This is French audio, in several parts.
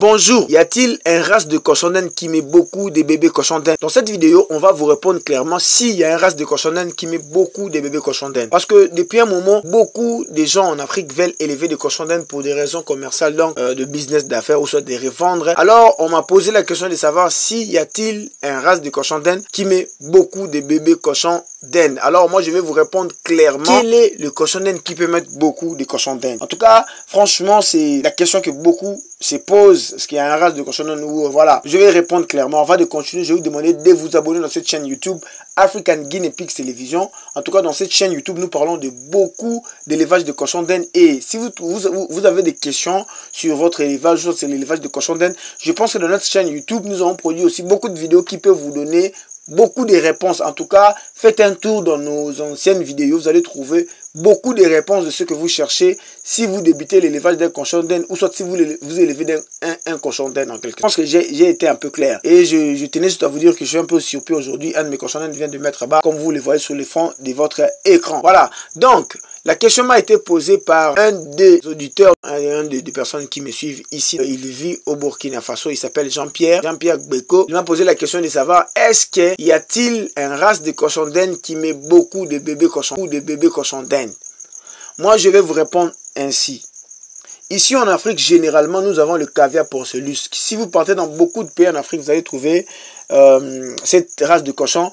Bonjour, y a-t-il un race de cochon d'Inde qui met beaucoup de bébés cochons d'Inde? Dans cette vidéo, on va vous répondre clairement s'il y a un race de cochon d'Inde qui met beaucoup de bébés cochons d'Inde. Parce que depuis un moment, beaucoup de gens en Afrique veulent élever des cochons d'Inde pour des raisons commerciales, donc de business d'affaires ou soit de revendre. Alors, on m'a posé la question de savoir s'il y a-t-il un race de cochon d'Inde qui met beaucoup de bébés cochons d'Inde. Alors, moi, je vais vous répondre clairement. Quel est le cochon d'Inde qui peut mettre beaucoup de cochons d'Inde? En tout cas, franchement, c'est la question que beaucoup se posent. Est-ce qu'il y a un race de cochon d'Inde ou voilà. Je vais répondre clairement. Avant de continuer, je vais vous demander de vous abonner dans cette chaîne YouTube African Guinea Pigs Television. En tout cas, dans cette chaîne YouTube, nous parlons de beaucoup d'élevage de cochons d'Inde. Et si vous avez des questions sur votre élevage, sur l'élevage de cochons d'Inde, je pense que dans notre chaîne YouTube, nous avons produit aussi beaucoup de vidéos qui peuvent vous donner beaucoup de réponses. En tout cas, faites un tour dans nos anciennes vidéos. Vous allez trouver beaucoup de réponses de ce que vous cherchez si vous débutez l'élevage d'un cochon d'Inde ou soit si vous élevez un cochon d'Inde en quelque sorte. Je pense que j'ai été un peu clair. Et je tenais juste à vous dire que je suis un peu surpris aujourd'hui. Un de mes cochons d'Inde vient de mettre à bas, comme vous le voyez sur le fond de votre écran. Voilà. Donc, la question m'a été posée par un des auditeurs, un des personnes qui me suivent ici. Il vit au Burkina Faso, il s'appelle Jean-Pierre Gbeko. Il m'a posé la question de savoir, est-ce qu'il y a-t-il un race de cochon d'Inde qui met beaucoup de bébés cochons d'Inde? Moi, je vais vous répondre ainsi. Ici en Afrique, généralement, nous avons le caviar porcellus. Si vous partez dans beaucoup de pays en Afrique, vous allez trouver cette race de cochon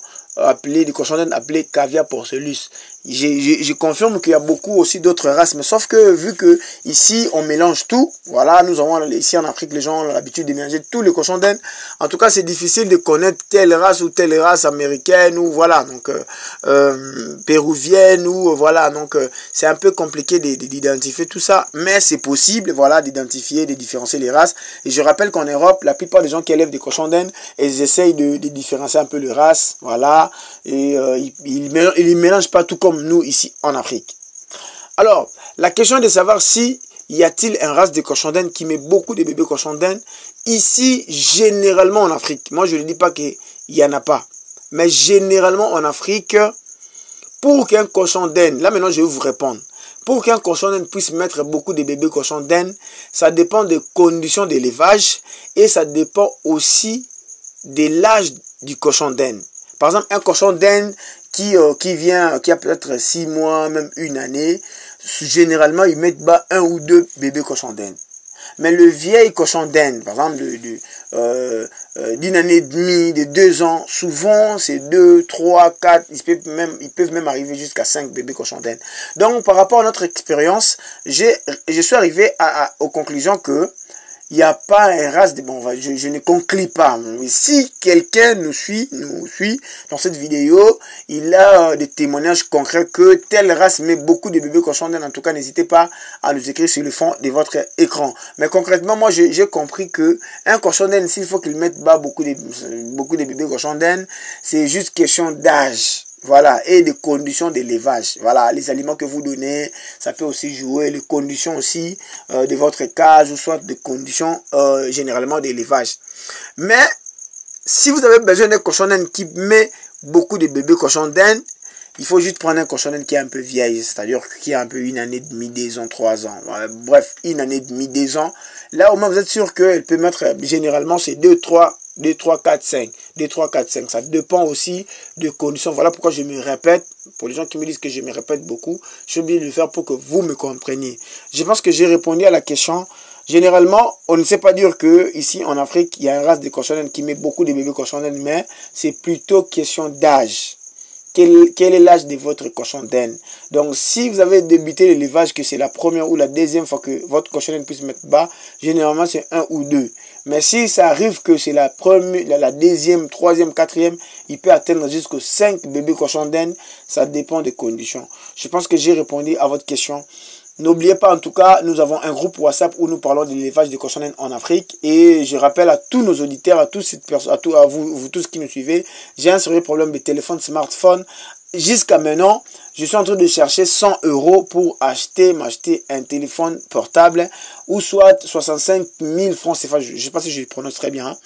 des cochons d'Inde appelés caviar porcellus. Je confirme qu'il y a beaucoup aussi d'autres races, mais sauf que vu que ici on mélange tout, voilà, nous avons ici en Afrique, les gens ont l'habitude de mélanger tous les cochons d'Inde. En tout cas, c'est difficile de connaître telle race ou telle race américaine ou voilà, donc péruvienne ou voilà, donc c'est un peu compliqué d'identifier tout ça, mais c'est possible, voilà, d'identifier, de différencier les races. Et je rappelle qu'en Europe, la plupart des gens qui élèvent des cochons d'Inde, ils essayent de différencier un peu les races, voilà, et ils ne mélangent pas tout comme nous ici en Afrique. Alors, la question est de savoir si y a-t-il un race de cochon d'Inde qui met beaucoup de bébés cochons d'Inde ici, généralement en Afrique. Moi, je ne dis pas qu'il n'y en a pas, mais généralement en Afrique, pour qu'un cochon d'Inde, là maintenant je vais vous répondre, pour qu'un cochon d'Inde puisse mettre beaucoup de bébés cochons d'Inde, ça dépend des conditions d'élevage et ça dépend aussi de l'âge du cochon d'Inde. Par exemple, un cochon d'Inde qui a peut-être 6 mois, même une année, généralement, ils mettent bas 1 ou 2 bébés cochons d'Inde. Mais le vieil cochon d'Inde, par exemple, d'une année et demie, de 2 ans, souvent, c'est 2, 3, 4, ils peuvent même arriver jusqu'à 5 bébés cochons d'Inde. Donc, par rapport à notre expérience, je suis arrivé aux conclusions que il n'y a pas un race de... Bon, je ne conclus pas. Mais si quelqu'un nous suit dans cette vidéo, il a des témoignages concrets que telle race met beaucoup de bébés cochons d'Inde. En tout cas, n'hésitez pas à nous écrire sur le fond de votre écran. Mais concrètement, moi, j'ai compris que un cochon d'Inde, s'il faut qu'il mette bas beaucoup de bébés cochons d'Inde, c'est juste question d'âge. Voilà, et des conditions d'élevage. Voilà, les aliments que vous donnez, ça peut aussi jouer, les conditions aussi de votre cage, ou soit des conditions généralement d'élevage. Mais, si vous avez besoin d'un cochon d'Inde qui met beaucoup de bébés cochons d'Inde, il faut juste prendre un cochon d'Inde qui est un peu vieille, c'est-à-dire qui a un peu 1 année et demie, 2 ans, 3 ans. Bref, 1 année et demie, 2 ans. Là, au moins, vous êtes sûr qu'elle peut mettre, généralement, c'est 2, 3, 4, 5. 2, 3, 4, 5. Ça dépend aussi de conditions. Voilà pourquoi je me répète. Pour les gens qui me disent que je me répète beaucoup, j'ai oublié de le faire pour que vous me compreniez. Je pense que j'ai répondu à la question. Généralement, on ne sait pas dire que ici en Afrique, il y a une race de cochons d'Inde qui met beaucoup de bébés cochons d'Inde, mais c'est plutôt question d'âge. Quel est l'âge de votre cochon d'Inde? Donc, si vous avez débuté l'élevage, que c'est la première ou la deuxième fois que votre cochon d'Inde puisse mettre bas, généralement c'est 1 ou 2. Mais si ça arrive que c'est la première, la deuxième, troisième, quatrième, il peut atteindre jusqu'aux 5 bébés cochons d'Inde. Ça dépend des conditions. Je pense que j'ai répondu à votre question. N'oubliez pas, en tout cas, nous avons un groupe WhatsApp où nous parlons de l'élevage des cochons d'Inde en Afrique. Et je rappelle à tous nos auditeurs, à vous tous qui nous suivez, j'ai un sérieux problème de téléphone, smartphone. Jusqu'à maintenant, je suis en train de chercher 100 € pour m'acheter un téléphone portable, ou soit 65 000 francs CFA, je ne sais pas si je le prononce très bien,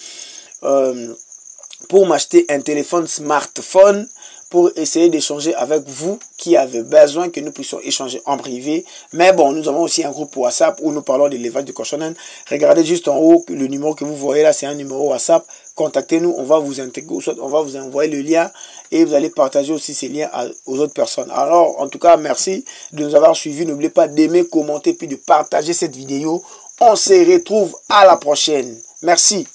pour m'acheter un téléphone smartphone pour essayer d'échanger avec vous qui avez besoin que nous puissions échanger en privé. Mais bon, nous avons aussi un groupe WhatsApp où nous parlons de l'élevage de cochonnerie. Regardez juste en haut, le numéro que vous voyez là, c'est un numéro WhatsApp. Contactez-nous, on va vous intégrer, soit on va vous envoyer le lien et vous allez partager aussi ces liens aux autres personnes. Alors, en tout cas, merci de nous avoir suivis. N'oubliez pas d'aimer, commenter, puis de partager cette vidéo. On se retrouve à la prochaine. Merci.